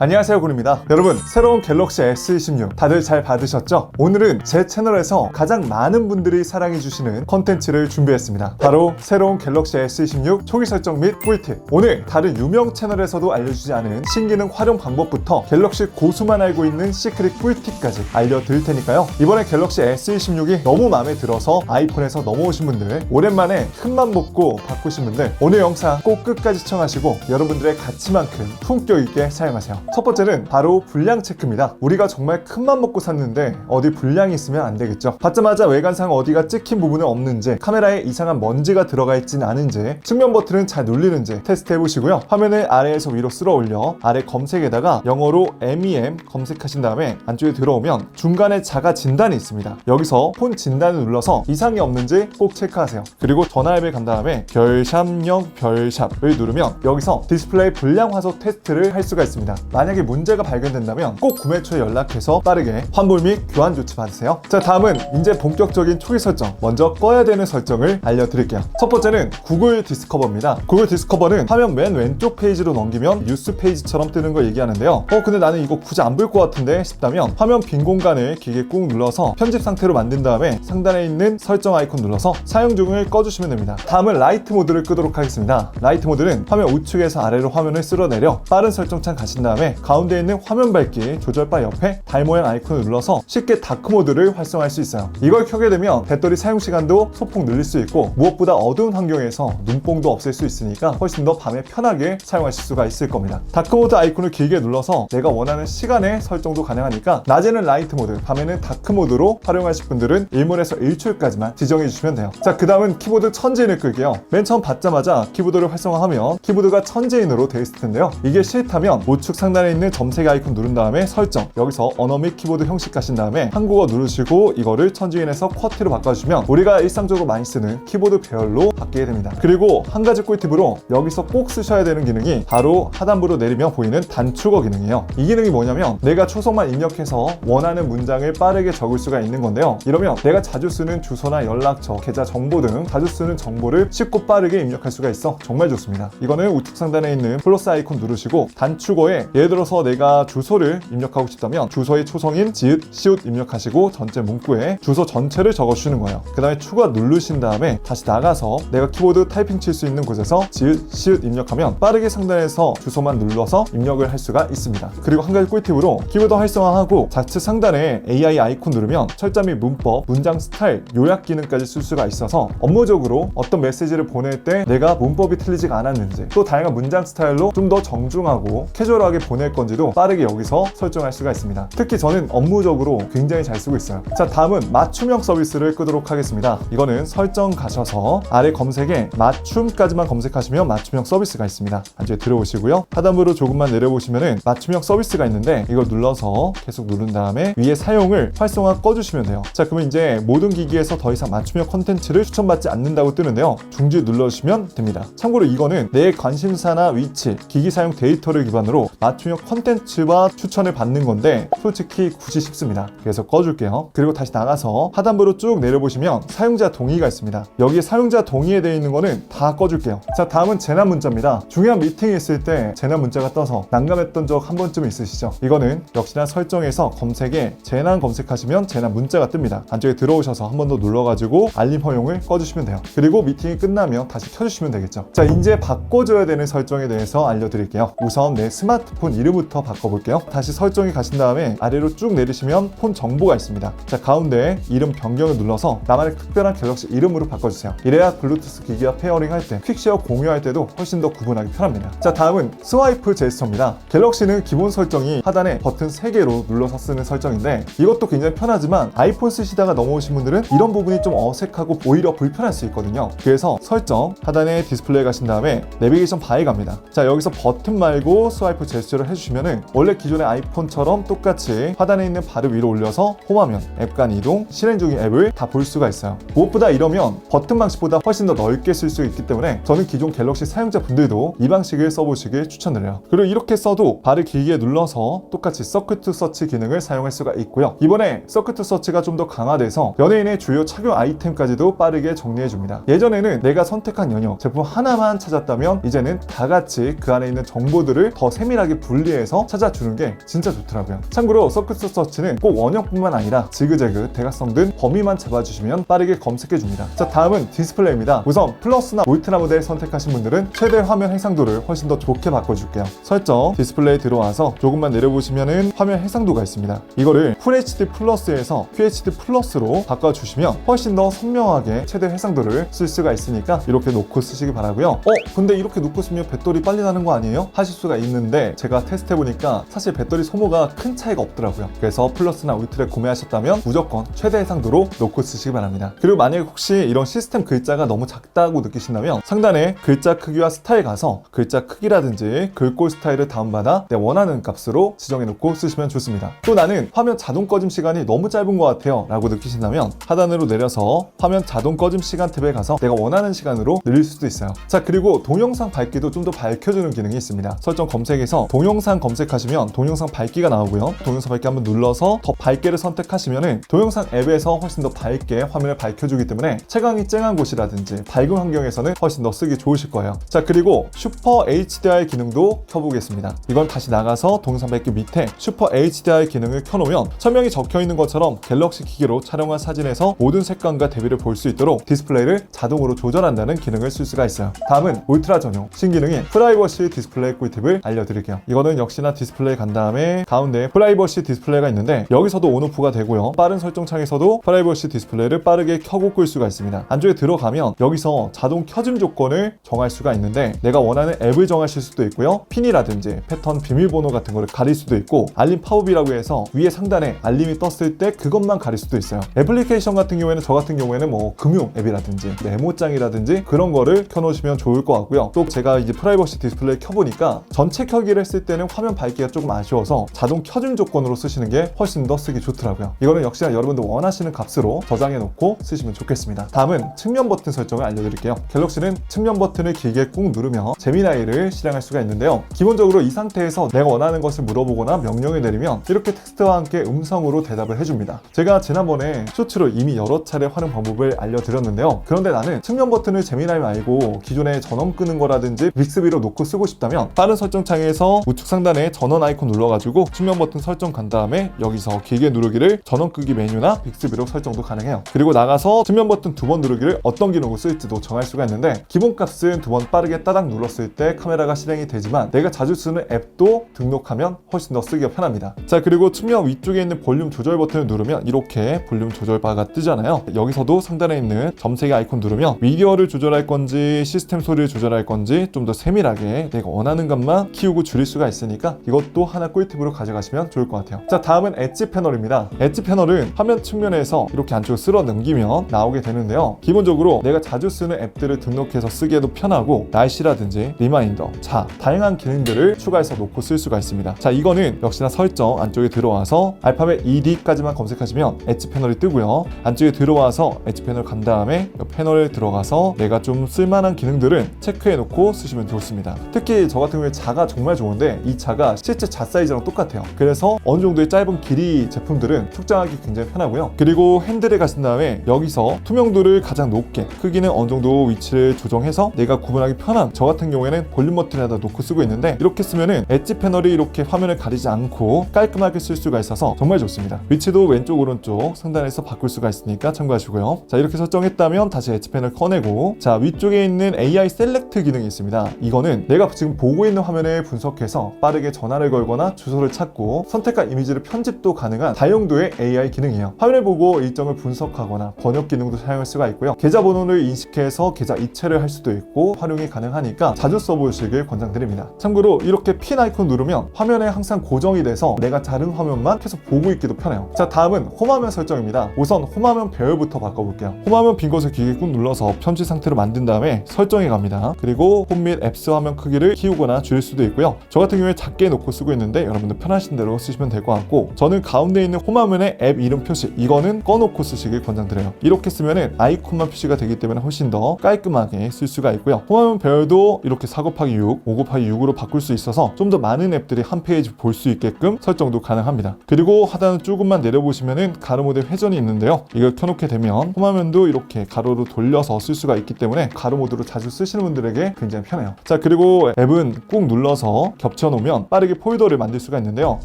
안녕하세요, 군입니다. 여러분, 새로운 갤럭시 S26 다들 잘 받으셨죠? 오늘은 제 채널에서 가장 많은 분들이 사랑해주시는 컨텐츠를 준비했습니다. 바로 새로운 갤럭시 S26 초기 설정 및 꿀팁. 오늘 다른 유명 채널에서도 알려주지 않은 신기능 활용 방법부터 갤럭시 고수만 알고 있는 시크릿 꿀팁까지 알려드릴 테니까요. 이번에 갤럭시 S26이 너무 마음에 들어서 아이폰에서 넘어오신 분들, 오랜만에 큰맘 먹고 바꾸신 분들, 오늘 영상 꼭 끝까지 시청하시고 여러분들의 가치만큼 품격 있게 사용하세요. 첫 번째는 바로 불량 체크입니다. 우리가 정말 큰맘 먹고 샀는데 어디 불량이 있으면 안 되겠죠. 받자마자 외관상 어디가 찍힌 부분은 없는지, 카메라에 이상한 먼지가 들어가 있진 않은지, 측면 버튼은 잘 눌리는지 테스트 해보시고요. 화면을 아래에서 위로 쓸어 올려 아래 검색에다가 영어로 MEM 검색하신 다음에 안쪽에 들어오면 중간에 자가 진단이 있습니다. 여기서 폰 진단을 눌러서 이상이 없는지 꼭 체크하세요. 그리고 전화 앱에 간 다음에 별샵0 별샵을 누르면 여기서 디스플레이 불량 화소 테스트를 할 수가 있습니다. 만약에 문제가 발견된다면 꼭 구매 초에 연락해서 빠르게 환불 및 교환 조치 받으세요. 자, 다음은 이제 본격적인 초기 설정, 먼저 꺼야 되는 설정을 알려드릴게요. 첫 번째는 구글 디스커버입니다. 구글 디스커버는 화면 맨 왼쪽 페이지로 넘기면 뉴스 페이지처럼 뜨는 걸 얘기하는데요. 근데 나는 이거 굳이 안 볼 것 같은데 싶다면 화면 빈 공간을 길게 꾹 눌러서 편집 상태로 만든 다음에 상단에 있는 설정 아이콘 눌러서 사용 중을 꺼주시면 됩니다. 다음은 라이트 모드를 끄도록 하겠습니다. 라이트 모드는 화면 우측에서 아래로 화면을 쓸어내려 빠른 설정창 가신 다음에 가운데 있는 화면 밝기 조절바 옆에 달 모양 아이콘을 눌러서 쉽게 다크 모드를 활성화할 수 있어요. 이걸 켜게 되면 배터리 사용 시간도 소폭 늘릴 수 있고 무엇보다 어두운 환경에서 눈뽕도 없앨 수 있으니까 훨씬 더 밤에 편하게 사용하실 수가 있을 겁니다. 다크 모드 아이콘을 길게 눌러서 내가 원하는 시간에 설정도 가능하니까 낮에는 라이트 모드, 밤에는 다크 모드로 활용하실 분들은 1문에서 1초까지만 지정해 주시면 돼요. 자, 그 다음은 키보드 천지인을 끌게요. 맨 처음 받자마자 키보드를 활성화하면 키보드가 천지인으로 되어 있을 텐데요. 이게 싫다면 우측 상단에 있는 점색 아이콘 누른 다음에 설정, 여기서 언어 및 키보드 형식 가신 다음에 한국어 누르시고 이거를 천지인에서 쿼티로 바꿔주시면 우리가 일상적으로 많이 쓰는 키보드 배열로 바뀌게 됩니다. 그리고 한 가지 꿀팁으로 여기서 꼭 쓰셔야 되는 기능이 바로 하단부로 내리면 보이는 단축어 기능이에요. 이 기능이 뭐냐면 내가 초성만 입력해서 원하는 문장을 빠르게 적을 수가 있는 건데요. 이러면 내가 자주 쓰는 주소나 연락처, 계좌 정보 등 자주 쓰는 정보를 쉽고 빠르게 입력할 수가 있어 정말 좋습니다. 이거는 우측 상단에 있는 플러스 아이콘 누르시고 단축어에 예를 들어서 내가 주소를 입력하고 싶다면 주소의 초성인 지읒, 시읒 입력하시고 전체 문구에 주소 전체를 적어주시는 거예요. 그 다음에 추가 누르신 다음에 다시 나가서 내가 키보드 타이핑 칠 수 있는 곳에서 지읒, 시읒 입력하면 빠르게 상단에서 주소만 눌러서 입력을 할 수가 있습니다. 그리고 한 가지 꿀팁으로 키보드 활성화하고 좌측 상단에 AI 아이콘 누르면 철자 및 문법, 문장 스타일, 요약 기능까지 쓸 수가 있어서 업무적으로 어떤 메시지를 보낼 때 내가 문법이 틀리지가 않았는지, 또 다양한 문장 스타일로 좀 더 정중하고 캐주얼하게 보낼 건지도 빠르게 여기서 설정할 수가 있습니다. 특히 저는 업무적으로 굉장히 잘 쓰고 있어요. 자, 다음은 맞춤형 서비스를 끄도록 하겠습니다. 이거는 설정 가셔서 아래 검색에 맞춤까지만 검색하시면 맞춤형 서비스가 있습니다. 안쪽에 들어오시고요. 하단부로 조금만 내려보시면은 맞춤형 서비스가 있는데 이걸 눌러서 계속 누른 다음에 위에 사용을 활성화 꺼주시면 돼요. 자, 그러면 이제 모든 기기에서 더 이상 맞춤형 콘텐츠를 추천받지 않는다고 뜨는데요. 중지 눌러주시면 됩니다. 참고로 이거는 내 관심사나 위치, 기기 사용 데이터를 기반으로 맞춤형 콘텐츠와 추천을 받는 건데 솔직히 굳이 싶습니다. 그래서 꺼줄게요. 그리고 다시 나가서 하단부로 쭉 내려보시면 사용자 동의가 있습니다. 여기에 사용자 동의에 되어 있는 거는 다 꺼줄게요. 자, 다음은 재난 문자입니다. 중요한 미팅이 있을 때 재난 문자가 떠서 난감했던 적 한 번쯤 있으시죠? 이거는 역시나 설정에서 검색에 재난 검색하시면 재난 문자가 뜹니다. 안쪽에 들어오셔서 한 번 더 눌러가지고 알림 허용을 꺼주시면 돼요. 그리고 미팅이 끝나면 다시 켜주시면 되겠죠. 자, 이제 바꿔줘야 되는 설정에 대해서 알려드릴게요. 우선 내 스마트폰 이름부터 바꿔볼게요. 다시 설정에 가신 다음에 아래로 쭉 내리시면 폰 정보가 있습니다. 자, 가운데 이름 변경을 눌러서 나만의 특별한 갤럭시 이름으로 바꿔주세요. 이래야 블루투스 기기와 페어링 할 때, 퀵쉐어 공유할 때도 훨씬 더 구분하기 편합니다. 자, 다음은 스와이프 제스처입니다. 갤럭시는 기본 설정이 하단에 버튼 3개로 눌러서 쓰는 설정인데 이것도 굉장히 편하지만 아이폰 쓰시다가 넘어오신 분들은 이런 부분이 좀 어색하고 오히려 불편할 수 있거든요. 그래서 설정 하단에 디스플레이 가신 다음에 내비게이션 바에 갑니다. 자, 여기서 버튼 말고 스와이프 제스처를 해주시면은 원래 기존의 아이폰처럼 똑같이 하단에 있는 바를 위로 올려서 홈화면, 앱 간 이동, 실행 중인 앱을 다 볼 수가 있어요. 무엇보다 이러면 버튼 방식보다 훨씬 더 넓게 쓸 수 있기 때문에 저는 기존 갤럭시 사용자분들도 이 방식을 써보시길 추천드려요. 그리고 이렇게 써도 발을 길게 눌러서 똑같이 서킷 투 서치 기능을 사용할 수가 있고요. 이번에 서킷 투 서치가 좀 더 강화돼서 연예인의 주요 착용 아이템까지도 빠르게 정리해줍니다. 예전에는 내가 선택한 연역 제품 하나만 찾았다면 이제는 다 같이 그 안에 있는 정보들을 더 세밀하게 분리해서 찾아주는 게 진짜 좋더라고요. 참고로 서큐스 서치는 꼭 원형뿐만 아니라 지그재그, 대각선 등 범위만 잡아주시면 빠르게 검색해줍니다. 자, 다음은 디스플레이입니다. 우선 플러스나 울트라 모델 선택하신 분들은 최대 화면 해상도를 훨씬 더 좋게 바꿔줄게요. 설정, 디스플레이 들어와서 조금만 내려보시면은 화면 해상도가 있습니다. 이거를 FHD 플러스에서 QHD 플러스로 바꿔주시면 훨씬 더 선명하게 최대 해상도를 쓸 수가 있으니까 이렇게 놓고 쓰시기 바라고요. 근데 이렇게 놓고 쓰면 배터리 빨리 나는 거 아니에요? 하실 수가 있는데 제가 테스트해보니까 사실 배터리 소모가 큰 차이가 없더라고요. 그래서 플러스나 울트라 구매하셨다면 무조건 최대 해상도로 놓고 쓰시기 바랍니다. 그리고 만약에 혹시 이런 시스템 글자가 너무 작다고 느끼신다면 상단에 글자 크기와 스타일 가서 글자 크기라든지 글꼴 스타일을 다운받아 내 원하는 값으로 지정해 놓고 쓰시면 좋습니다. 또 나는 화면 자동 꺼짐 시간이 너무 짧은 것 같아요 라고 느끼신다면 하단으로 내려서 화면 자동 꺼짐 시간 탭에 가서 내가 원하는 시간으로 늘릴 수도 있어요. 자, 그리고 동영상 밝기도 좀 더 밝혀주는 기능이 있습니다. 설정 검색에서 동영상 검색하시면 동영상 밝기가 나오고요. 동영상 밝기 한번 눌러서 더 밝게를 선택하시면은 동영상 앱에서 훨씬 더 밝게 화면을 밝혀주기 때문에 채광이 쨍한 곳이라든지 밝은 환경에서는 훨씬 더 쓰기 좋으실 거예요. 자, 그리고 슈퍼 HDR 기능도 켜보겠습니다. 이건 다시 나가서 동영상 밝기 밑에 슈퍼 HDR 기능을 켜놓으면 설명이 적혀있는 것처럼 갤럭시 기기로 촬영한 사진에서 모든 색감과 대비를 볼 수 있도록 디스플레이를 자동으로 조절한다는 기능을 쓸 수가 있어요. 다음은 울트라 전용 신기능인 프라이버시 디스플레이 꿀팁을 알려드릴게요. 이거는 역시나 디스플레이 간 다음에 가운데 프라이버시 디스플레이가 있는데 여기서도 온오프가 되고요. 빠른 설정 창에서도 프라이버시 디스플레이를 빠르게 켜고 끌 수가 있습니다. 안쪽에 들어가면 여기서 자동 켜짐 조건을 정할 수가 있는데 내가 원하는 앱을 정하실 수도 있고요. 핀이라든지 패턴 비밀번호 같은 거를 가릴 수도 있고 알림 파업이라고 해서 위에 상단에 알림이 떴을 때 그것만 가릴 수도 있어요. 애플리케이션 같은 경우에는 저 같은 경우에는 뭐 금융 앱이라든지 메모장이라든지 그런 거를 켜놓으시면 좋을 것 같고요. 또 제가 이제 프라이버시 디스플레이 켜보니까 전체 켜기를 했을 때는 화면 밝기가 조금 아쉬워서 자동 켜짐 조건으로 쓰시는 게 훨씬 더 쓰기 좋더라고요. 이거는 역시나 여러분들 원하시는 값으로 저장해 놓고 쓰시면 좋겠습니다. 다음은 측면 버튼 설정을 알려드릴게요. 갤럭시는 측면 버튼을 길게 꾹 누르면 제미나이를 실행할 수가 있는데요. 기본적으로 이 상태에서 내가 원하는 것을 물어보거나 명령을 내리면 이렇게 텍스트와 함께 음성으로 대답을 해줍니다. 제가 지난번에 쇼츠로 이미 여러 차례 활용 방법을 알려드렸는데요. 그런데 나는 측면 버튼을 제미나이 말고 기존에 전원 끄는 거라든지 빅스비로 놓고 쓰고 싶다면 빠른 설정 창에서 우측 상단에 전원 아이콘 눌러가지고 측면 버튼 설정 간 다음에 여기서 길게 누르기를 전원 끄기 메뉴나 빅스비로 설정도 가능해요. 그리고 나가서 측면 버튼 두 번 누르기를 어떤 기능으로 쓸지도 정할 수가 있는데 기본값은 두 번 빠르게 따닥 눌렀을 때 카메라가 실행이 되지만 내가 자주 쓰는 앱도 등록하면 훨씬 더 쓰기가 편합니다. 자, 그리고 측면 위쪽에 있는 볼륨 조절 버튼을 누르면 이렇게 볼륨 조절 바가 뜨잖아요. 여기서도 상단에 있는 점세개 아이콘 누르면 미디어를 조절할 건지 시스템 소리를 조절할 건지 좀 더 세밀하게 내가 원하는 것만 키우고 줄일 수가 있으니까 이것도 하나 꿀팁으로 가져가시면 좋을 것 같아요. 자, 다음은 엣지 패널입니다. 엣지 패널은 화면 측면에서 이렇게 안쪽으로 쓸어 넘기면 나오게 되는데요. 기본적으로 내가 자주 쓰는 앱들을 등록해서 쓰기에도 편하고 날씨라든지 리마인더, 자, 다양한 기능들을 추가해서 놓고 쓸 수가 있습니다. 자, 이거는 역시나 설정 안쪽에 들어와서 알파벳 ED까지만 검색하시면 엣지 패널이 뜨고요. 안쪽에 들어와서 엣지 패널 간 다음에 이 패널에 들어가서 내가 좀 쓸만한 기능들은 체크해 놓고 쓰시면 좋습니다. 특히 저 같은 경우에 자가 정말 좋은데 이 자가 실제 자 사이즈랑 똑같아요. 그래서 어느 정도의 짧은 길이 제품들은 측정하기 굉장히 편하고요. 그리고 핸들에 가신 다음에 여기서 투명도를 가장 높게, 크기는 어느 정도 위치를 조정해서 내가 구분하기 편한, 저 같은 경우에는 볼륨 버튼에다 놓고 쓰고 있는데 이렇게 쓰면은 엣지 패널이 이렇게 화면을 가리지 않고 깔끔하게 쓸 수가 있어서 정말 좋습니다. 위치도 왼쪽 오른쪽 상단에서 바꿀 수가 있으니까 참고하시고요. 자, 이렇게 설정했다면 다시 엣지 패널 꺼내고, 자, 위쪽에 있는 AI 셀렉트 기능이 있습니다. 이거는 내가 지금 보고 있는 화면을 분석해서 빠르게 전화를 걸거나 주소를 찾고 선택한 이미지를 편집도 가능한 다용도의 AI 기능이에요. 화면을 보고 일정을 분석하거나 번역 기능도 사용할 수가 있고요. 계좌번호를 인식해서 계좌 이체를 할 수도 있고 활용이 가능하니까 자주 써보시길 권장드립니다. 참고로 이렇게 핀 아이콘 누르면 화면에 항상 고정이 돼서 내가 다른 화면만 계속 보고 있기도 편해요. 자, 다음은 홈화면 설정입니다. 우선 홈화면 배열부터 바꿔볼게요. 홈화면 빈 곳을 길게 꾹 눌러서 편집 상태로 만든 다음에 설정에 갑니다. 그리고 홈 및 앱스 화면 크기를 키우거나 줄일 수도 있고요. 저 같은 경우에 작게 놓고 쓰고 있는데 여러분들 편하신 대로 쓰시면 될 것 같고, 저는 가운데 있는 홈화면의 앱 이름 표시, 이거는 꺼놓고 쓰시길 권장드려요. 이렇게 쓰면은 아이콘만 표시가 되기 때문에 훨씬 더 깔끔하게 쓸 수가 있고요. 홈화면 배열도 이렇게 4 곱하기 6, 5 곱하기 6으로 바꿀 수 있어서 좀 더 많은 앱들이 한 페이지 볼 수 있게끔 설정도 가능합니다. 그리고 하단을 조금만 내려보시면은 가로 모드 회전이 있는데요. 이걸 켜놓게 되면 홈화면도 이렇게 가로로 돌려서 쓸 수가 있기 때문에 가로 모드로 자주 쓰시는 분들에게 굉장히 편해요. 자, 그리고 앱은 꾹 눌러서 겹쳐놓으면 빠르게 폴더를 만들 수가 있는데요.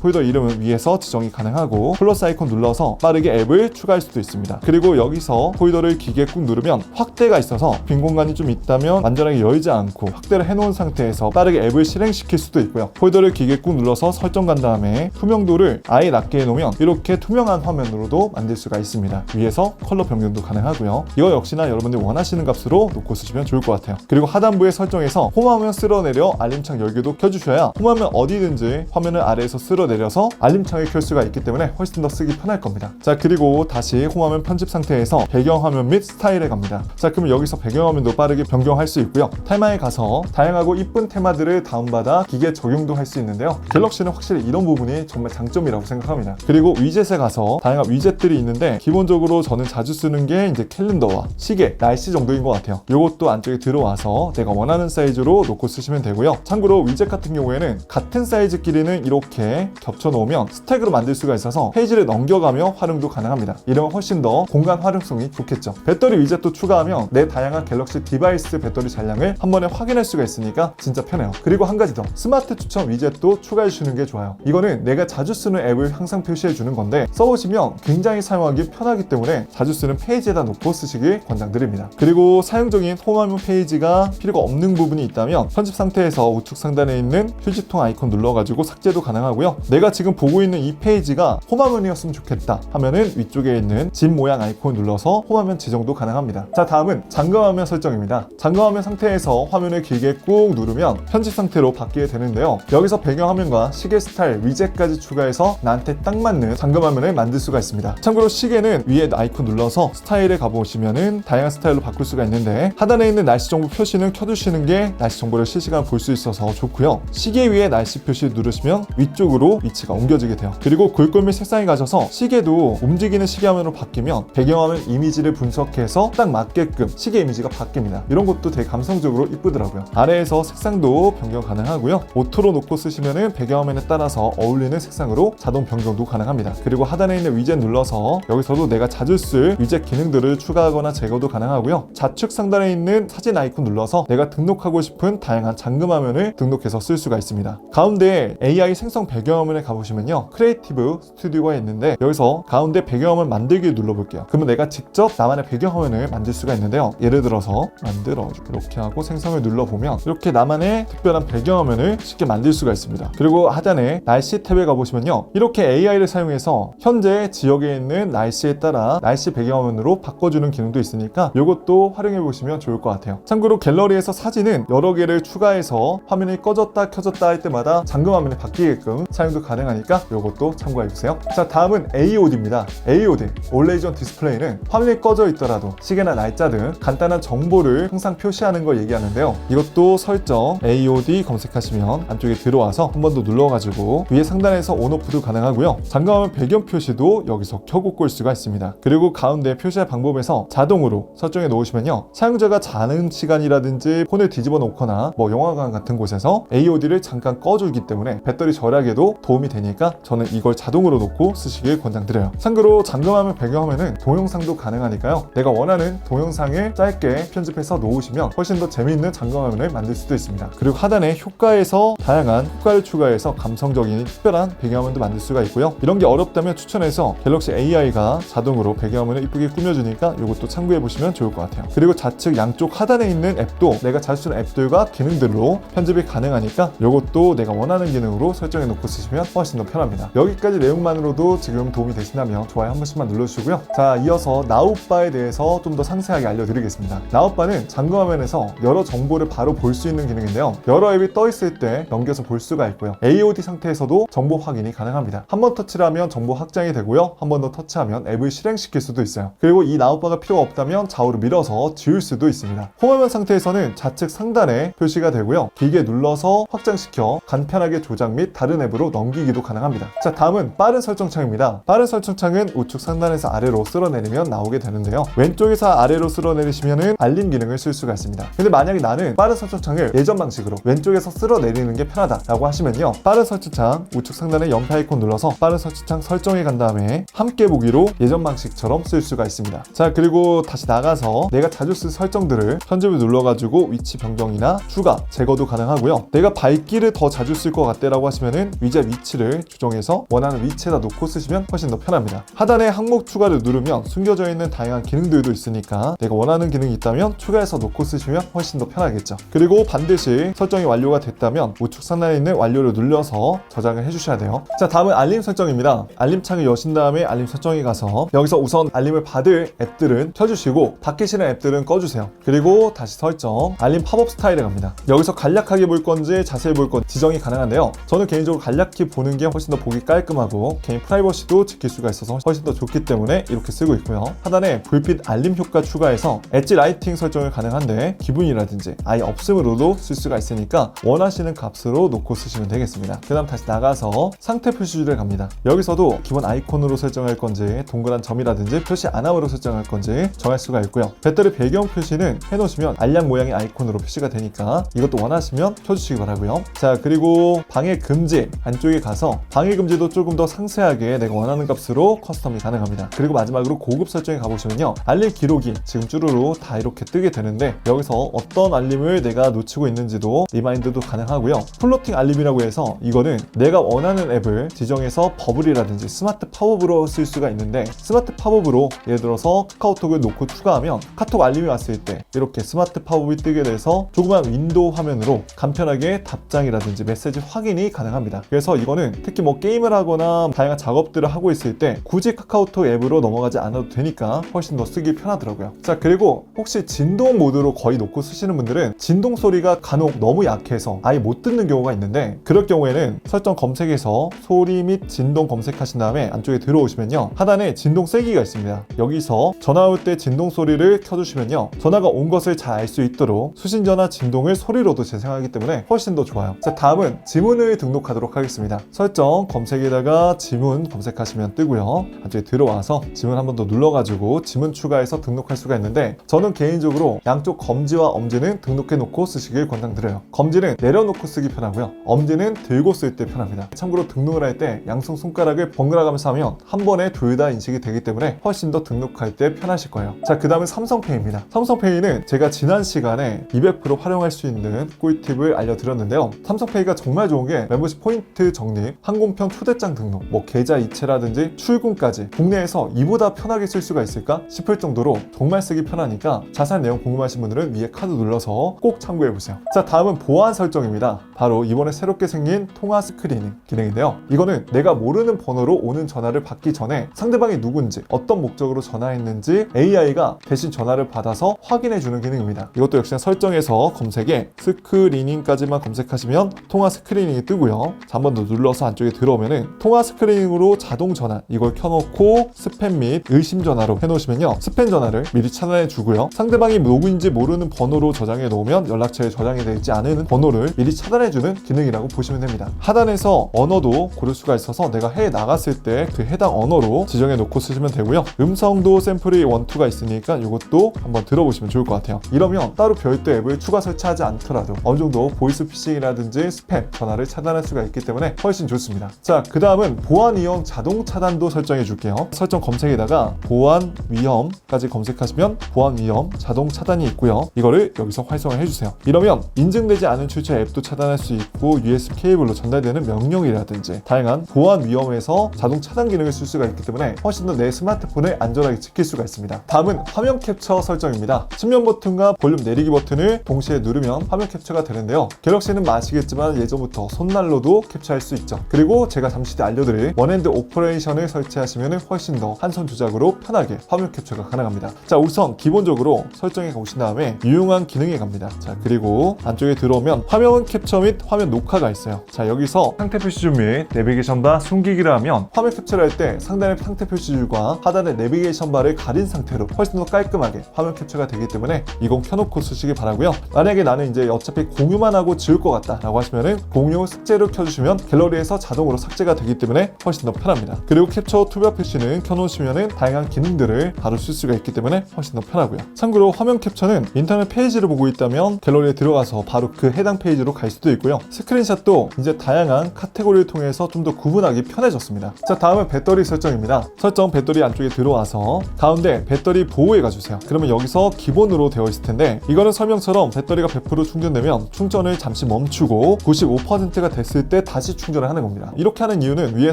폴더 이름은 위에서 지정이 가능하고 플러스 아이콘 눌러서 빠르게 앱을 추가할 수도 있습니다. 그리고 여기서 폴더를 기계에 꾹 누르면 확대가 있어서 빈 공간이 좀 있다면 완전하게 열지 않고 확대를 해놓은 상태에서 빠르게 앱을 실행시킬 수도 있고요. 폴더를 기계에 꾹 눌러서 설정 간 다음에 투명도를 아예 낮게 해놓으면 이렇게 투명한 화면으로도 만들 수가 있습니다. 위에서 컬러 변경도 가능하고요. 이거 역시나 여러분들이 원하시는 값으로 놓고 쓰시면 좋을 것 같아요. 그리고 하단부에 설정에서 홈화면 쓸어내려 알림창 열기도 켜주셔야 홈화면 어디든지 화면을 아래에서 쓸어내려서 알림창을 켤 수가 있기 때문에 훨씬 더 쓰기 편할 겁니다. 자, 그리고 다시 홈화면 편집 상태에서 배경화면 및 스타일에 갑니다. 자, 그러면 여기서 배경화면도 빠르게 변경할 수 있고요. 테마에 가서 다양하고 이쁜 테마들을 다운받아 기기에 적용도 할 수 있는데요. 갤럭시는 확실히 이런 부분이 정말 장점이라고 생각합니다. 그리고 위젯에 가서 다양한 위젯들이 있는데 기본적으로 저는 자주 쓰는 게 이제 캘린더와 시계, 날씨 정도인 것 같아요. 이것도 안쪽에 들어와서 내가 원하는 사이즈로 놓고 쓰시면 되고요. 참고로 위젯 같은 경우에는 같은 사이즈끼리는 이렇게 겹쳐 놓으면 스택으로 만들 수가 있어서 페이지를 넘겨가며 활용도 가능합니다. 이러면 훨씬 더 공간 활용성이 좋겠죠. 배터리 위젯도 추가하면 내 다양한 갤럭시 디바이스 배터리 잔량을 한 번에 확인할 수가 있으니까 진짜 편해요. 그리고 한 가지 더, 스마트 추천 위젯도 추가해 주는 게 좋아요. 이거는 내가 자주 쓰는 앱을 항상 표시해 주는 건데 써보시면 굉장히 사용하기 편하기 때문에 자주 쓰는 페이지에다 놓고 쓰시길 권장드립니다. 그리고 사용적인 홈화면 페이지가 필요가 없는 부분이 있다면 편집 상태에서 우측 상단에 있는 휴지통 아이콘 눌러가지고 삭제도 가능하고요. 내가 지금 보고 있는 이 페이지가 홈화면이었으면 좋겠다 하면은 위쪽에 있는 집 모양 아이콘 눌러서 홈화면 지정도 가능합니다. 자, 다음은 잠금화면 설정입니다. 잠금화면 상태에서 화면을 길게 꾹 누르면 편집 상태로 바뀌게 되는데요. 여기서 배경화면과 시계 스타일, 위젯까지 추가해서 나한테 딱 맞는 잠금화면을 만들 수가 있습니다. 참고로 시계는 위에 아이콘 눌러서 스타일에 가보시면은 다양한 스타일로 바꿀 수가 있는데 하단에 있는 날씨 정보 표시는 켜두시는 게 날씨 정보를 실시간 볼 수 있어서 좋고요. 시계 위에 날씨 표시 누르시면 위쪽으로 위치가 옮겨지게 돼요. 그리고 글꼴 및 색상이 가져서 시계도 움직이는 시계 화면으로 바뀌면 배경화면 이미지를 분석해서 딱 맞게끔 시계 이미지가 바뀝니다. 이런 것도 되게 감성적으로 이쁘더라고요. 아래에서 색상도 변경 가능하고요. 오토로 놓고 쓰시면은 배경화면에 따라서 어울리는 색상으로 자동 변경도 가능합니다. 그리고 하단에 있는 위젯 눌러서 여기서도 내가 자주 쓸 위젯 기능들을 추가하거나 제거도 가능하고요. 좌측 상단에 있는 사진 아이콘 눌러서 내가 등록하고 싶은 다양한 잠금화면을 등록해서 쓸 수가 있습니다. 가운데 AI 생성 배경화면에 가보시면요, 크리에이티브 스튜디오가 있는데 여기서 가운데 배경화면 만들기 눌러볼게요. 그러면 내가 직접 나만의 배경화면을 만들 수가 있는데요. 예를 들어서 만들어줘 이렇게 하고 생성을 눌러보면 이렇게 나만의 특별한 배경화면을 쉽게 만들 수가 있습니다. 그리고 하단에 날씨 탭에 가보시면요, 이렇게 AI를 사용해서 현재 지역에 있는 날씨에 따라 날씨 배경화면으로 바꿔주는 기능도 있으니까 이것도 활용해 보시면 좋을 것 같아요. 참고로 갤러리에서 사진은 여러 개를 추가해서 화면이 꺼졌다 켜졌다 할 때마다 잠금화면이 바뀌게끔 사용도 가능하니까 이것도 참고해 주세요. 자, 다음은 AOD입니다. AOD, 올레이전 디스플레이는 화면이 꺼져 있더라도 시계나 날짜 등 간단한 정보를 항상 표시하는 걸 얘기하는데요. 이것도 설정 AOD 검색하시면 안쪽에 들어와서 한 번 더 눌러가지고 위에 상단에서 온오프도 가능하고요. 잠금화면 배경 표시도 여기서 켜고 끌 수가 있습니다. 그리고 가운데 표시할 방법에서 자동으로 설정해 놓으시면요, 사용자가 자는 시간이라든지 폰을 뒤집어 놓거나 뭐 영화관 같은 곳에서 AOD를 잠깐 꺼주기 때문에 배터리 절약에도 도움이 되니까 저는 이걸 자동으로 놓고 쓰시길 권장드려요. 참고로 잠금화면 배경화면은 동영상도 가능하니까요, 내가 원하는 동영상을 짧게 편집해서 놓으시면 훨씬 더 재미있는 잠금화면을 만들 수도 있습니다. 그리고 하단에 효과에서 다양한 효과를 추가해서 감성적인 특별한 배경화면도 만들 수가 있고요. 이런 게 어렵다면 추천해서 갤럭시 AI가 자동으로 배경화면을 이쁘게 꾸며주니까 이것도 참고해 보시면 좋을 것 같아요. 그리고 좌측 양쪽 하단에 있는 앱도 내가 자주 쓰는 앱들과 기능들로 편집이 가능하니까 이것도 내가 원하는 기능으로 설정해 놓고 쓰시면 훨씬 더 편합니다. 여기까지 내용만으로도 지금 도움이 되신다면 좋아요 한 번씩만 눌러주시고요. 자, 이어서 나우바에 대해서 좀 더 상세하게 알려드리겠습니다. 나우바는 잠금화면에서 여러 정보를 바로 볼 수 있는 기능인데요, 여러 앱이 떠 있을 때 넘겨서 볼 수가 있고요. AOD 상태에서도 정보 확인이 가능합니다. 한 번 터치를 하면 정보 확장이 되고요, 한 번 더 터치하면 앱을 실행시킬 수도 있어요. 그리고 이 나우바가 필요가 없다면 좌우로 밀어서 지울 수도 있습니다. 홈화면 상태에서는 좌측 상단에 표시가 되고요, 길게 눌러서 확장시켜 간편하게 조작 및 다른 앱으로 넘기기도 가능합니다. 자, 다음은 빠른 설정창입니다. 빠른 설정창은 우측 상단에서 아래로 쓸어내리면 나오게 되는데요, 왼쪽에서 아래로 쓸어내리시면 알림 기능을 쓸 수가 있습니다. 근데 만약에 나는 빠른 설정창을 예전 방식으로 왼쪽에서 쓸어내리는 게 편하다 라고 하시면요, 빠른 설정창 우측 상단에 연필 아이콘 눌러서 빠른 설정창 설정에 간 다음에 함께 보기로 예전 방식처럼 쓸 수가 있습니다. 자, 그리고 다시 나가서 내가 자주 쓸 설정들을 편집을 눌러가지고 위치 변경이나 추가, 제거도 가능하고요. 내가 밝기 여기를 더 자주 쓸 것 같대 라고 하시면은 의자 위치를 조정해서 원하는 위치에다 놓고 쓰시면 훨씬 더 편합니다. 하단에 항목 추가를 누르면 숨겨져 있는 다양한 기능들도 있으니까 내가 원하는 기능이 있다면 추가해서 놓고 쓰시면 훨씬 더 편하겠죠. 그리고 반드시 설정이 완료가 됐다면 우측 상단에 있는 완료를 눌러서 저장을 해주셔야 돼요. 자, 다음은 알림 설정입니다. 알림 창을 여신 다음에 알림 설정에 가서 여기서 우선 알림을 받을 앱들은 켜주시고 받기 싫은 앱들은 꺼주세요. 그리고 다시 설정, 알림 팝업 스타일에 갑니다. 여기서 간략하게 볼 건지 자세히 볼 건지 지정이 가능한데요. 저는 개인적으로 간략히 보는 게 훨씬 더 보기 깔끔하고 개인 프라이버시도 지킬 수가 있어서 훨씬 더 좋기 때문에 이렇게 쓰고 있고요. 하단에 불빛 알림 효과 추가해서 엣지 라이팅 설정을 가능한데 기분이라든지 아예 없음으로도 쓸 수가 있으니까 원하시는 값으로 놓고 쓰시면 되겠습니다. 그 다음 다시 나가서 상태 표시줄에 갑니다. 여기서도 기본 아이콘으로 설정할 건지 동그란 점이라든지 표시 안함으로 설정할 건지 정할 수가 있고요. 배터리 배경 표시는 해놓으시면 알약 모양의 아이콘으로 표시가 되니까 이것도 원하시면 켜주시기 바라고요. 자, 그리고 방해 금지 안쪽에 가서 방해 금지도 조금 더 상세하게 내가 원하는 값으로 커스텀이 가능합니다. 그리고 마지막으로 고급 설정에 가보시면요, 알림 기록이 지금 쭈루루 다 이렇게 뜨게 되는데 여기서 어떤 알림을 내가 놓치고 있는지도 리마인드도 가능하고요. 플로팅 알림이라고 해서 이거는 내가 원하는 앱을 지정해서 버블이라든지 스마트 팝업으로 쓸 수가 있는데 스마트 팝업으로 예를 들어서 카카오톡을 놓고 추가하면 카톡 알림이 왔을 때 이렇게 스마트 팝업이 뜨게 돼서 조그만 윈도우 화면으로 간편하게 답장이라든지 메시지 확인이 가능합니다. 그래서 이거는 특히 뭐 게임을 하거나 다양한 작업들을 하고 있을 때 굳이 카카오톡 앱으로 넘어가지 않아도 되니까 훨씬 더 쓰기 편하더라고요. 자, 그리고 혹시 진동 모드로 거의 놓고 쓰시는 분들은 진동 소리가 간혹 너무 약해서 아예 못 듣는 경우가 있는데 그럴 경우에는 설정 검색에서 소리 및 진동 검색하신 다음에 안쪽에 들어오시면요, 하단에 진동 세기가 있습니다. 여기서 전화 올 때 진동 소리를 켜주시면요, 전화가 온 것을 잘 알 수 있도록 수신전화 진동을 소리로도 재생하기 때문에 훨씬 더 좋아요. 자, 다음은 지문을 등록하도록 하겠습니다. 설정 검색에다가 지문 검색하시면 뜨고요, 안쪽에 들어와서 지문 한 번 더 눌러가지고 지문 추가해서 등록할 수가 있는데 저는 개인적으로 양쪽 검지와 엄지는 등록해 놓고 쓰시길 권장드려요. 검지는 내려놓고 쓰기 편하고요, 엄지는 들고 쓸 때 편합니다. 참고로 등록을 할 때 양손 손가락을 번갈아 가면서 하면 한 번에 둘 다 인식이 되기 때문에 훨씬 더 등록할 때 편하실 거예요. 자, 그 다음은 삼성페이입니다. 삼성페이는 제가 지난 시간에 200% 활용할 수 있는 꿀팁을 알려드렸는데요. 삼성페이가 정말 좋은 게 멤버십 포인트 적립, 항공편 초대장 등록, 뭐 계좌 이체라든지 출금까지 국내에서 이보다 편하게 쓸 수가 있을까 싶을 정도로 정말 쓰기 편하니까 자세한 내용 궁금하신 분들은 위에 카드 눌러서 꼭 참고해보세요. 자, 다음은 보안 설정입니다. 바로 이번에 새롭게 생긴 통화 스크리닝 기능인데요. 이거는 내가 모르는 번호로 오는 전화를 받기 전에 상대방이 누군지 어떤 목적으로 전화했는지 AI가 대신 전화를 받아서 확인해주는 기능입니다. 이것도 역시나 설정에서 검색에 스크리닝까지만 검색하시면 통화 스크리닝이 뜨고요. 자, 한 번 더 눌러서 안쪽에 들어오면은 통화 스크리닝으로 자동 전환 이걸 켜놓고 스팸 및 의심 전화로 해놓으시면요, 스팸 전화를 미리 차단해 주고요, 상대방이 누구인지 모르는 번호로 저장해 놓으면 연락처에 저장이 되어 있지 않은 번호를 미리 차단해 주는 기능이라고 보시면 됩니다. 하단에서 언어도 고를 수가 있어서 내가 해외 나갔을 때 그 해당 언어로 지정해 놓고 쓰시면 되고요, 음성도 샘플이 1, 2가 있으니까 이것도 한번 들어보시면 좋을 것 같아요. 이러면 따로 별도 앱을 추가 설치하지 않더라도 어느 정도 보이스 피싱이라든지 스팸 전화를 차단할 수가 있기 때문에 훨씬 좋습니다. 자, 그 다음은 보안 위험 자동 차단도 설정해 줄게요. 설정 검색에다가 보안 위험까지 검색하시면 보안 위험 자동 차단이 있고요, 이거를 여기서 활성화해 주세요. 이러면 인증되지 않은 출처 앱도 차단할 수 있고 USB 케이블로 전달되는 명령이라든지 다양한 보안 위험에서 자동 차단 기능을 쓸 수가 있기 때문에 훨씬 더 내 스마트폰을 안전하게 지킬 수가 있습니다. 다음은 화면 캡처 설정입니다. 측면 버튼과 볼륨 내리기 버튼을 동시에 누르면 화면 캡처가 되는데요, 갤럭시는 아시겠지만 예전부터 손난로도 캡처할 수 있죠. 그리고 제가 잠시 뒤에 알려드릴 원핸드 오퍼레이션을 설치하시면 훨씬 더 한 손 조작으로 편하게 화면 캡처가 가능합니다. 자, 우선 기본적으로 설정에 가보신 다음에 유용한 기능에 갑니다. 자, 그리고 안쪽에 들어오면 화면 캡처 및 화면 녹화가 있어요. 자, 여기서 상태 표시줄 및 내비게이션 바 숨기기를 하면 화면 캡처를 할 때 상단의 상태 표시줄과 하단의 내비게이션 바를 가린 상태로 훨씬 더 깔끔하게 화면 캡처가 되기 때문에 이건 켜놓고 쓰시기 바라고요. 만약에 나는 이제 어차피 공유만 하고 지울 것 같다 라고 하시면은 공유 삭제로 켜주시면 갤러리에서 자동으로 삭제가 되기 때문에 훨씬 더 편합니다. 그리고 캡처 투표 표시는 켜놓으시면은 다양한 기능들을 바로 쓸 수가 있기 때문에 훨씬 더 편하고요. 참고로 화면 캡처는 인터넷 페이지를 보고 있다면 갤러리에 들어가서 바로 그 해당 페이지로 갈 수도 있고요, 스크린샷도 이제 다양한 카테고리를 통해서 좀 더 구분하기 편해졌습니다. 자, 다음은 배터리 설정입니다. 설정 배터리 안쪽에 들어와서 가운데 배터리 보호에 가주세요. 그러면 여기서 기본으로 되어 있을 텐데 이거는 설명처럼 배터리가 100% 충전되면 충전을 잠시 멈추고 멈추고 95%가 됐을 때 다시 충전을 하는 겁니다. 이렇게 하는 이유는 위의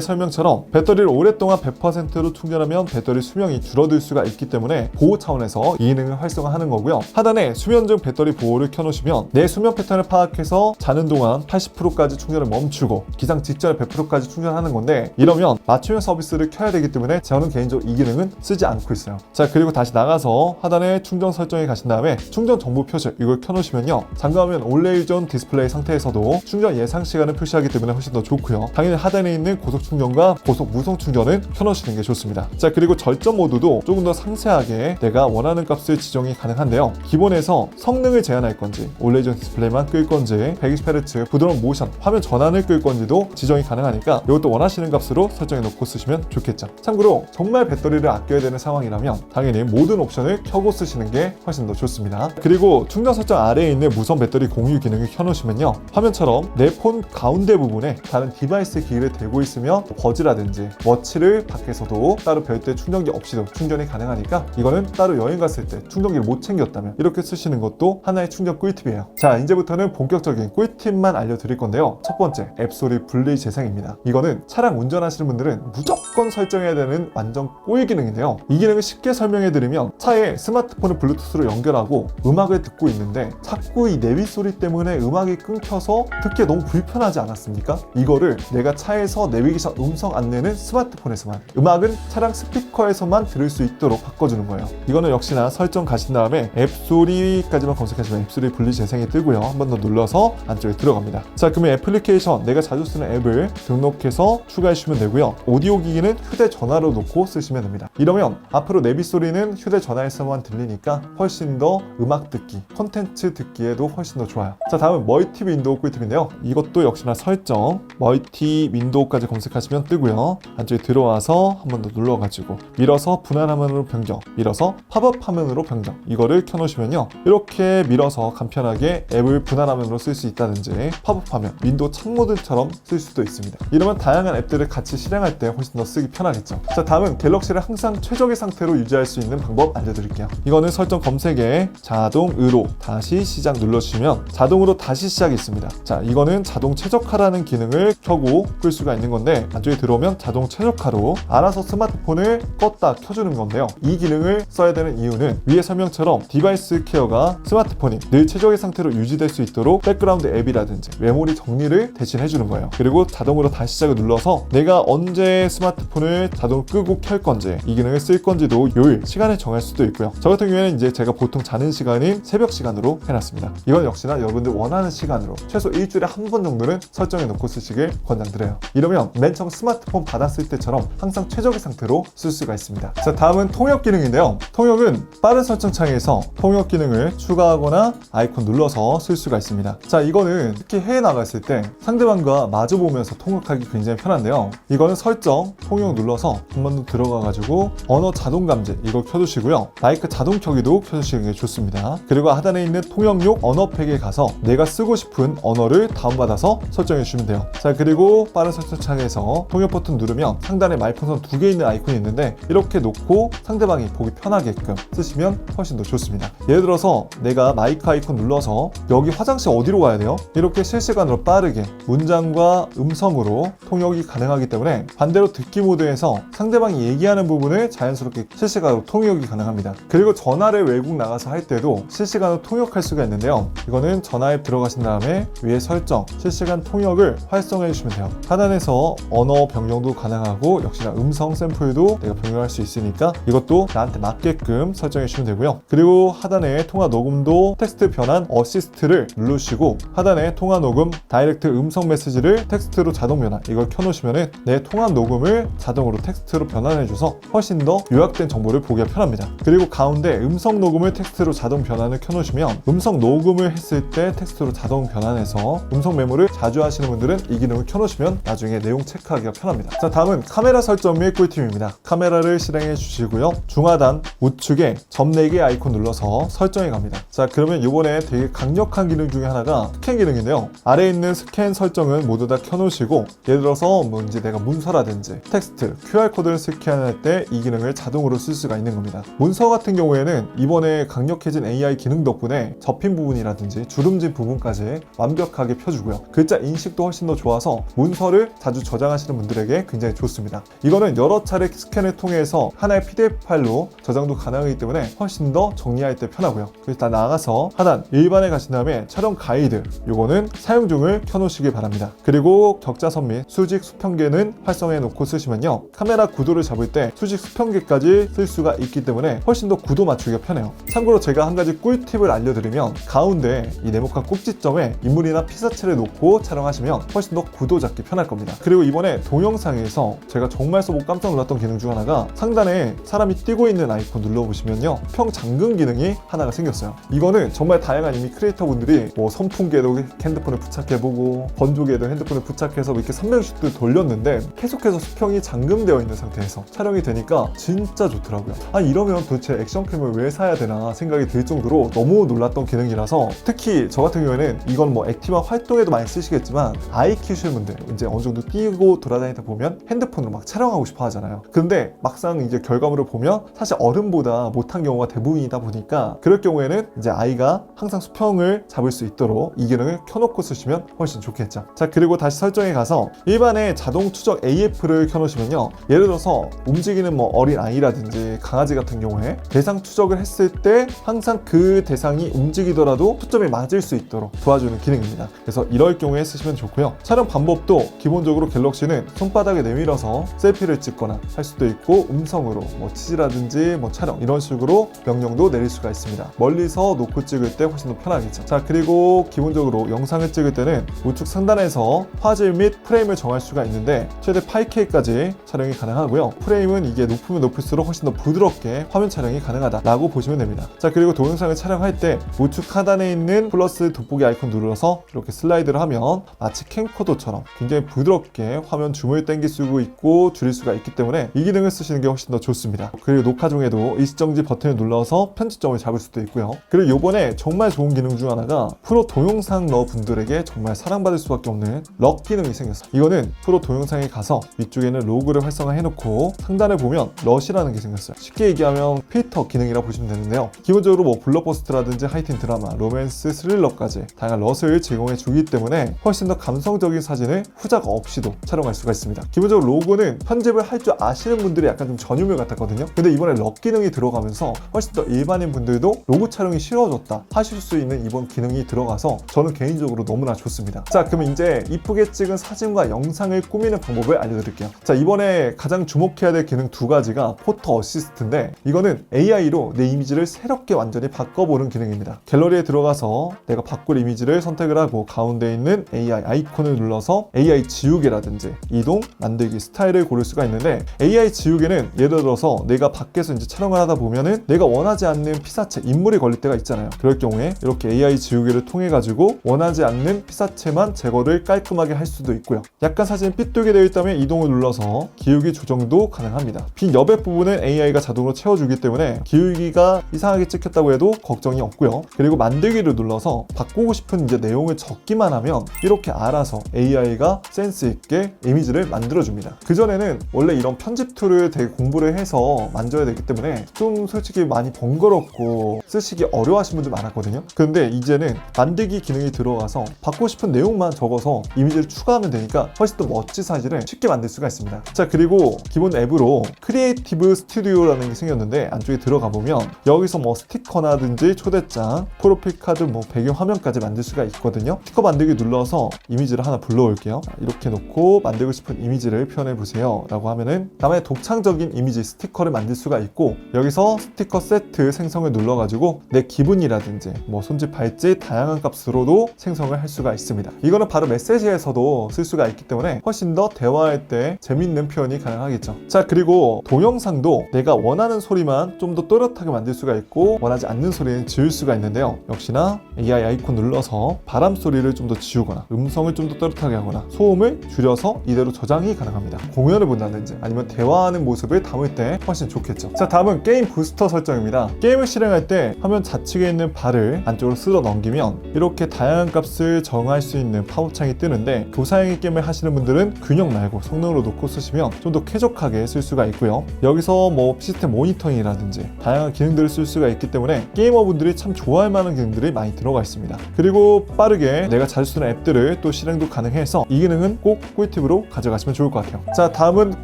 설명처럼 배터리를 오랫동안 100%로 충전하면 배터리 수명이 줄어들 수가 있기 때문에 보호 차원에서 이 기능을 활성화하는 거고요. 하단에 수면 중 배터리 보호를 켜놓으시면 내 수면 패턴을 파악해서 자는 동안 80%까지 충전을 멈추고 기상 직전에 100%까지 충전하는 건데, 이러면 맞춤형 서비스를 켜야 되기 때문에 저는 개인적으로 이 기능은 쓰지 않고 있어요. 자, 그리고 다시 나가서 하단에 충전 설정에 가신 다음에 충전 정보 표시 이걸 켜놓으시면요, 잠금하면 올레이존 디스플레이 상태에서도 충전 예상 시간을 표시하기 때문에 훨씬 더 좋고요. 당연히 하단에 있는 고속 충전과 고속 무선 충전은 켜놓으시는 게 좋습니다. 자, 그리고 절전 모드도 조금 더 상세하게 내가 원하는 값을 지정이 가능한데요, 기본에서 성능을 제한할 건지, 올레이존 디스플레이만 끌 건지, 120Hz 부드러운 모션 화면 전환을 끌 건지도 지정이 가능하니까 이것도 원하시는 값으로 설정해 놓고 쓰시면 좋겠죠. 참고로 정말 배터리를 아껴야 되는 상황이라면 당연히 모든 옵션을 켜고 쓰시는 게 훨씬 더 좋습니다. 그리고 충전 설정 아래에 있는 무선 배터리 공유 기능을 켜놓으시면요, 화면처럼 내 폰 가운데 부분에 다른 디바이스 기기를 대고 있으면 버즈라든지 워치를 밖에서도 따로 별도의 충전기 없이도 충전이 가능하니까, 이거는 따로 여행 갔을 때 충전기를 못 챙겼다면 이렇게 쓰시는 것도 하나의 충전 꿀팁이에요. 자, 이제부터는 본격적인 꿀팁만 알려드릴 건데요, 첫 번째, 앱소리 분리 재생입니다. 이거는 차량 운전하시는 분들은 무조건 설정해야 되는 완전 꿀 기능인데요, 이 기능을 쉽게 설명해드리면, 차에 스마트폰을 블루투스로 연결하고 음악을 듣고 있는데 자꾸 이 내비 소리 때문에 음악이 끊겨서 듣기에 너무 불편하지 않았습니까? 이거를 내가 차에서 내비게이션 음성 안내는 스마트폰에서만, 음악은 차량 스피커에서만 들을 수 있도록 바꿔주는 거예요. 이거는 역시나 설정 가신 다음에 앱소리까지만 검색하시면 앱소리 분리 재생이 뜨고요, 한 번 더 눌러서 안쪽에 들어갑니다. 자, 그러면 애플리케이션 내가 자주 쓰는 앱을 등록해서 추가해 주시면 되고요, 오디오 기기는 휴대전화로 놓고 쓰시면 됩니다. 이러면 앞으로 내비 소리는 휴대전화에서만 들리니까 훨씬 더 음악 듣기, 콘텐츠 듣기에도 훨씬 더 좋아요. 자, 다음은 멀티 윈도우 꿀팁인데요, 이것도 역시나 설정 멀티 윈도우까지 검색하시면 뜨고요, 안쪽에 들어와서 한 번 더 눌러가지고 밀어서 분할 화면으로 변경, 밀어서 팝업 화면으로 변경, 이거를 켜놓으시면요, 이렇게 밀어서 간편하게 앱을 분할 화면으로 쓸 수 있다든지 팝업 화면, 윈도우 창모드처럼 쓸 수도 있습니다. 이러면 다양한 앱들을 같이 실행할 때 훨씬 더 쓰기 편하겠죠. 자, 다음은 갤럭시를 항상 최적의 상태로 유지할 수 있는 방법 알려드릴게요. 이거는 설정 검색에 자동으로 다시 시작 눌러주시면 자동으로 다시 시작이 있습니다. 자, 이거는 자동 최적화라는 기능을 켜고 끌 수가 있는 건데, 안쪽에 들어오면 자동 최적화로 알아서 스마트폰을 껐다 켜주는 건데요, 이 기능을 써야 되는 이유는 위의 설명처럼 디바이스 케어가 스마트폰이 늘 최적의 상태로 유지될 수 있도록 백그라운드 앱이라든지 메모리 정리를 대신 해주는 거예요. 그리고 자동으로 다시 시작을 눌러서 내가 언제 스마트폰을 자동으로 끄고 켤 건지, 이 기능을 쓸 건지도 요일, 시간을 정할 수도 있고요. 저 같은 경우에는 이제 제가 보통 자는 시간인 새벽 시간으로 해놨습니다. 이건 역시나 여러분들 원하는 시간으로 최소 일주일에 한 번 정도는 설정해 놓고 쓰시길 권장드려요. 이러면 맨 처음 스마트폰 받았을 때처럼 항상 최적의 상태로 쓸 수가 있습니다. 자, 다음은 통역 기능인데요, 통역은 빠른 설정 창에서 통역 기능을 추가하거나 아이콘 눌러서 쓸 수가 있습니다. 자, 이거는 특히 해외 나갔을 때 상대방과 마주 보면서 통역하기 굉장히 편한데요, 이거는 설정 통역 눌러서 한 번 더 들어가가지고 언어 자동 감지 이거 켜두시고요, 마이크 자동 켜기도 켜주시는 게 좋습니다. 그리고 하단에 있는 통역용 언어팩에 가서 내가 쓰고 싶은 언어를 다운받아서 설정해 주시면 돼요. 자, 그리고 빠른 설정 창에서 통역 버튼 누르면 상단에 말풍선 2개 있는 아이콘이 있는데, 이렇게 놓고 상대방이 보기 편하게끔 쓰시면 훨씬 더 좋습니다. 예를 들어서 내가 마이크 아이콘 눌러서 여기 화장실 어디로 가야 돼요? 이렇게 실시간으로 빠르게 문장과 음성으로 통역이 가능하기 때문에, 반대로 듣기 모드에서 상대방이 얘기하는 부분을 자연스럽게 실시간으로 통역이 가능합니다. 그리고 전화를 외국 나가서 할 때도 실시간으로 통역할 수가 있는데요, 이거는 전화 앱 들어가신 다음에 위에 설정 실시간 통역을 활성화해 주시면 돼요. 하단에서 언어 변경도 가능하고 역시나 음성 샘플도 내가 변경할 수 있으니까 이것도 나한테 맞게끔 설정해 주시면 되고요. 그리고 하단에 통화 녹음도 텍스트 변환 어시스트를 누르시고, 하단에 통화 녹음 다이렉트 음성 메시지를 텍스트로 자동 변환 이걸 켜놓으시면 내 통화 녹음을 자동으로 텍스트로 변환해줘서 훨씬 더 요약된 정보를 보기가 편합니다. 그리고 가운데 음성 녹음을 텍스트로 자동 변환을 켜놓으시면 음성 녹음을 했을 때 텍스트로 자동 변환해서 음성 메모를 자주 하시는 분들은 이 기능을 켜놓으시면 나중에 내용 체크하기가 편합니다. 자, 다음은 카메라 설정 및 꿀팁입니다. 카메라를 실행해 주시고요, 중하단 우측에 점 4개 아이콘 눌러서 설정해 갑니다. 자, 그러면 이번에 되게 강력한 기능 중에 하나가 스캔 기능인데요, 아래에 있는 스캔 설정은 모두 다 켜놓으시고, 예를 들어서 뭔지 내가 문서라든지 텍스트, QR코드를 스캔할 때 이 기능을 자동으로 쓸 수가 있는 겁니다. 문서 같은 경우에는 이번에 강력해진 AI 기능 덕분에 접힌 부분이라든지 주름진 부분까지 완벽하게 펴주고요. 글자 인식도 훨씬 더 좋아서 문서를 자주 저장하시는 분들에게 굉장히 좋습니다. 이거는 여러 차례 스캔을 통해서 하나의 PDF 파일로 저장도 가능하기 때문에 훨씬 더 정리할 때 편하고요. 그래서 다 나가서 하단 일반에 가신 다음에 촬영 가이드, 요거는 사용 중을 켜놓으시기 바랍니다. 그리고 격자선 및 수직 수평계는 활성화해 놓고 쓰시면요, 카메라 구도를 잡을 때 수직 수평계까지 쓸 수가 있기 때문에 훨씬 더 구도 맞추기가 편해요. 참고로 제가 한 가지 꿀팁을 알려드리면, 가운데 이 네모칸 꼭지점에 인물이나 피사체를 놓고 촬영하시면 훨씬 더 구도 잡기 편할 겁니다. 그리고 이번에 동영상에서 제가 정말 써보고 깜짝 놀랐던 기능 중 하나가, 상단에 사람이 뛰고 있는 아이콘 눌러보시면요, 수평 잠금 기능이 하나가 생겼어요. 이거는 정말 다양한 이미 크리에이터 분들이 뭐 선풍기에도 핸드폰을 부착해보고 건조기에도 핸드폰을 부착해서 이렇게 360도 돌렸는데 계속해서 수평이 잠금되어 있는 상태에서 촬영이 되니까 진짜 좋더라고요. 이러면 도대체 액션캠을 왜 사야 되나 생각이 들 정도로 너무 놀랐던 기능이라서, 특히 저 같은 경우에는 이건 뭐 액티브한 활동에도 많이 쓰시겠지만, 아이 키우시는 분들 이제 어느 정도 뛰고 돌아다니다 보면 핸드폰으로 막 촬영하고 싶어 하잖아요. 근데 막상 이제 결과물을 보면 사실 어른보다 못한 경우가 대부분이다 보니까, 그럴 경우에는 이제 아이가 항상 수평을 잡을 수 있도록 이 기능을 켜놓고 쓰시면 훨씬 좋겠죠. 자, 그리고 다시 설정에 가서 일반의 자동 추적 AF를 켜놓으시면요, 예를 들어서 움직이는 뭐 어린 아이라든지 강아지 같은 경우에 대상 추적을 했을 때 항상 그 대상이 움직이더라도 초점이 맞을 수 있도록 도와주는 기능입니다. 그래서 이럴 경우에 쓰시면 좋고요. 촬영 방법도 기본적으로 갤럭시는 손바닥에 내밀어서 셀피를 찍거나 할 수도 있고, 음성으로 뭐 치즈라든지 뭐 촬영 이런 식으로 명령도 내릴 수가 있습니다. 멀리서 놓고 찍을 때 훨씬 더 편하겠죠. 자, 그리고 기본적으로 영상을 찍을 때는 우측 상단에서 화질 및 프레임을 정할 수가 있는데, 최대 8K까지 촬영이 가능하고요. 프레임은 이게 높으면 높을수록 훨씬 더 부드럽게 화면 촬영이 가능하다라고 보시면 됩니다. 자, 그리고 동영상을 촬영할 때 우측 하단에 있는 플러스 돋보기 아이콘 눌러서 이렇게 슬라이드를 하면 마치 캠코더처럼 굉장히 부드럽게 화면 줌을 당길 수 있고 줄일 수가 있기 때문에 이 기능을 쓰시는 게 훨씬 더 좋습니다. 그리고 녹화 중에도 일시정지 버튼을 눌러서 편집점을 잡을 수도 있고요. 그리고 요번에 정말 좋은 기능 중 하나가, 프로 동영상 러 분들에게 정말 사랑받을 수밖에 없는 럭 기능이 생겼어요. 이거는 프로 동영상에 가서 위쪽에는 로그를 활성화해 놓고 상단에 보면 럿이라는 게 생겼어요. 쉽게 얘기하면 필터 기능이라 보시면 되는데요, 기본적으로 뭐 블록버스터라든지 하이틴 드라마, 로맨스, 스릴러까지 다양한 럿을 제공해 주기 때문에 훨씬 더 감성적인 사진을 후작 없이도 촬영할 수가 있습니다. 기본적으로 로고는 편집을 할 줄 아시는 분들이 약간 좀 전유물 같았거든요. 근데 이번에 럭 기능이 들어가면서 훨씬 더 일반인 분들도 로고 촬영이 쉬워졌다 하실 수 있는 이번 기능이 들어가서 저는 개인적으로 너무나 좋습니다. 자, 그럼 이제 이쁘게 찍은 사진과 영상을 꾸미는 방법을 알려드릴게요. 자, 이번에 가장 주목해야 될 기능 두 가지가 포토 어시스트인데, 이거는 AI로 내 이미지를 새롭게 완전히 바꿔보는 기능입니다. 갤러리에 들어가서 내가 바꿀 이미지를 선택을 하고 가운데 있는 AI 아이콘을 눌러서 AI 지우개라든지 이동, 만들기, 스타일을 고를 수가 있는데, AI 지우개는 예를 들어서 내가 밖에서 이제 촬영을 하다 보면은 내가 원하지 않는 피사체, 인물이 걸릴 때가 있잖아요. 그럴 경우에 이렇게 AI 지우개를 통해 가지고 원하지 않는 피사체만 제거를 깔끔하게 할 수도 있고요. 약간 사진이 삐뚤게 되어 있다면 이동을 눌러서 기울기 조정도 가능합니다. 빈 여백 부분은 AI가 자동으로 채워주기 때문에 기울기가 이상하게 찍혔다고 해도 걱정이 없고요. 그리고 만들기를 눌러서 바꾸고 싶은 이제 내용을 적기만 하면 이렇게 알아서 AI가 센스 있게 이미지를 만들어줍니다. 그전에는 원래 이런 편집 툴을 되게 공부를 해서 만져야 되기 때문에 좀 솔직히 많이 번거롭고 쓰시기 어려워하시는 분들 많았거든요. 그런데 이제는 만들기 기능이 들어가서 받고 싶은 내용만 적어서 이미지를 추가하면 되니까 훨씬 더 멋진 사진을 쉽게 만들 수가 있습니다. 자, 그리고 기본 앱으로 크리에이티브 스튜디오라는 게 생겼는데, 안쪽에 들어가 보면 여기서 뭐 스티커나든지 초대장, 프로필 카드, 뭐 배경 화면까지 만들 수가 있거든요. 스티커 만들기 눌러서 이미지를 하나 불러올게요. 이렇게 놓고 만들고 싶은 이미지를 표현해 보세요 라고 하면은 나만의 독창적인 이미지 스티커를 만들 수가 있고, 여기서 스티커 세트 생성을 눌러가지고 내 기분이라든지 뭐 손짓, 발짓 다양한 값으로도 생성을 할 수가 있습니다. 이거는 바로 메시지에서도 쓸 수가 있기 때문에 훨씬 더 대화할 때 재밌는 표현이 가능하겠죠. 자, 그리고 동영상도 내가 원하는 소리만 좀 더 또렷하게 만들 수가 있고, 원하지 않는 소리는 지울 수가 있는데요, 역시나 AI 아이콘 눌러서 바람 소리를 좀 더 지우거나 음성을 좀 더 또렷하게 하거나 소음을 줄여서 이대로 저장이 가능합니다. 공연을 본다든지 아니면 대화하는 모습을 담을 때 훨씬 좋겠죠. 자, 다음은 게임 부스터 설정입니다. 게임을 실행할 때 화면 좌측에 있는 발을 안쪽으로 쓸어 넘기면 이렇게 다양한 값을 정할 수 있는 팝업창이 뜨는데, 교사형의 게임을 하시는 분들은 균형 말고 성능으로 놓고 쓰시면 좀 더 쾌적하게 쓸 수가 있고요. 여기서 뭐 시스템 모니터링이라든지 다양한 기능들을 쓸 수가 있기 때문에 게이머분들이 참 좋아할 만한 기능들이 많이 들어가 있습니다. 그리고 빠르게 내가 자주 쓰는 앱들을 또 실행도 가능해서 이 기능은 꼭 꿀팁으로 가져가시면 좋을 것 같아요. 자, 다음은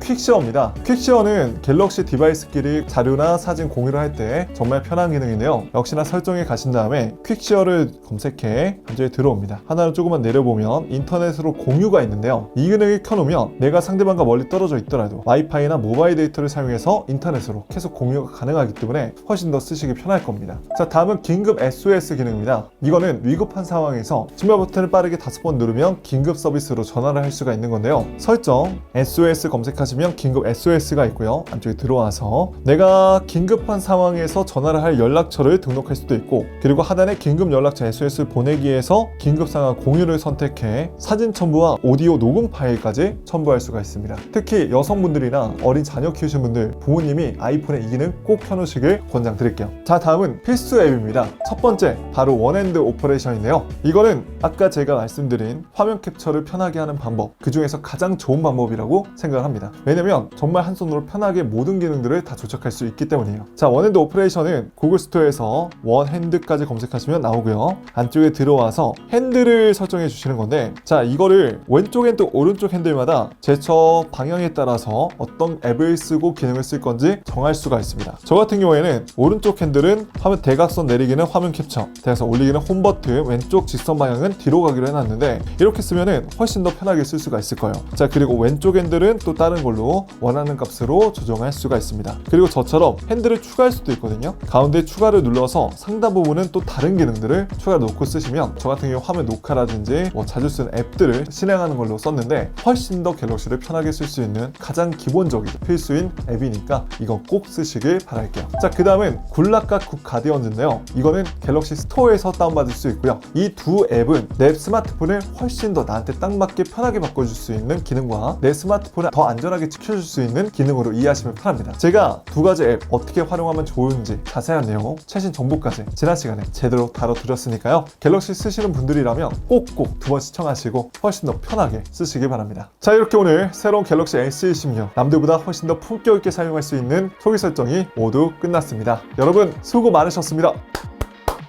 퀵쉐어입니다. 퀵쉐어는 갤럭시 디바이스끼리 자료나 사진 공유를 할 때 정말 편한 기능인데요. 역시나 설정에 가신 다음에 퀵쉐어를 검색해 안쪽에 들어옵니다. 하나를 조금만 내려보면 인터넷으로 공유가 있는데요. 이 기능을 켜놓으면 내가 상대방과 멀리 떨어져 있더라도 와이파이나 모바일 데이터를 사용해서 인터넷으로 계속 공유가 가능하기 때문에 훨씬 더 쓰시기 편할 겁니다. 자, 다음은 긴급 SOS 기능입니다. 이거는 위급한 상황에서 증명 버튼을 빠르게 5번 누르면 긴급 서비스로 전화를 할 수가 있는 건데요. 설정 SOS 검색하시면 긴급 SOS가 있고요. 안쪽에 들어와서 내가 긴급한 상황에서 전화를 할 연락처를 등록할 수도 있고, 그리고 하단에 긴급 연락처 SOS를 보내기 위해서 긴급 상황 공유를 선택해 사진 첨부와 오디오 녹음 파일까지 첨부할 수가 있습니다. 특히 여성분들이나 어린 자녀 키우시는 분들, 부모님이 아이폰에 이 기능 꼭 켜놓으시길 권장드릴게요. 자, 다음은 필수 앱입니다. 첫 번째 바로 원핸드 오퍼레이션인데요. 이거는 아까 제가 말씀드린 화면 캡처를 편하게 하는 방법, 그 중에서 가장 좋은 방법이라고 생각을 합니다. 왜냐면 정말 한 손으로 편하게 모든 기능들을 다 조작할 수 있기 때문이에요. 자, 원핸드 오퍼레이션은 구글 스토어에서 원핸드까지 검색하시면 나오고요. 안쪽에 들어와서 핸들을 설정해 주시는 건데, 자, 이거를 왼쪽 핸들 오른쪽 핸들마다 제처 방향에 따라서 어떤 앱을 쓰고 기능을 쓸 건지 정할 수가 있습니다. 저 같은 경우에는 오른쪽 핸들은 화면 대각선 내리기는 화면 캡처, 대각선 올리기는 홈 버튼, 왼쪽 직선 방향은 뒤로 가기로 해놨는데, 이렇게 쓰면은 훨씬 더 편하게 쓸 수가 있을 거예요. 자, 그리고 왼쪽 핸들은 또 다른 걸로 원하는 값으로 조정할 수가 있습니다. 그리고 저처럼 핸들을 추가할 수도 있거든요. 가운데 추가를 눌러서 상단 부분은 또 다른 기능들을 추가로 놓고 쓰시면, 저 같은 경우 화면 녹화라든지 자주 쓰는 앱들을 실행하는 걸로 썼는데 훨씬 더 갤럭시를 편하게 쓸 수 있는 가장 기본적인 필수인 앱이니까 이거 꼭 쓰시길 바랄게요. 자, 그 다음은 굴라카 쿡 가디언즈인데요. 이거는 갤럭시 스토어에서 다운받을 수 있고요. 이 두 앱은 내 스마트폰을 훨씬 더 나한테 딱 맞게 편하게 바꿔줄 수 있는 기능과 내 스마트폰을 더 안전하게 지켜줄 수 있는 기능으로 이해하시면 편합니다. 제가 두 가지 앱 어떻게 활용하면 좋은지 자세한 내용, 최신 정보까지 지난 시간에 제대로 다뤄드렸으니까요. 갤럭시 쓰시는 분들이라면 꼭꼭 두 번 시청하시고 훨씬 더 편하게 쓰시길 바랍니다. 자, 이렇게 오늘 새로운 갤럭시 S26 남들보다 훨씬 더 품격 있게 사용할 수 있는 초기 설정이 모두 끝났습니다. 여러분 수고 많으셨습니다.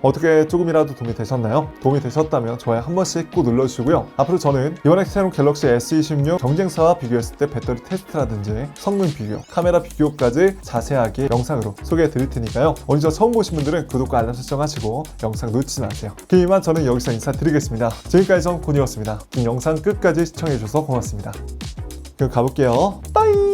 어떻게 조금이라도 도움이 되셨나요? 도움이 되셨다면 좋아요 한 번씩 꼭 눌러주시고요. 앞으로 저는 이번에 새로운 갤럭시 S26 경쟁사와 비교했을 때 배터리 테스트라든지 성능 비교, 카메라 비교까지 자세하게 영상으로 소개해 드릴 테니까요. 오늘 저 처음 보신 분들은 구독과 알람 설정하시고 영상 놓치지 마세요. 그럼 저는 여기서 인사드리겠습니다. 지금까지 전 곤이었습니다. 이 영상 끝까지 시청해 주셔서 고맙습니다. 그럼 가볼게요. 빠이.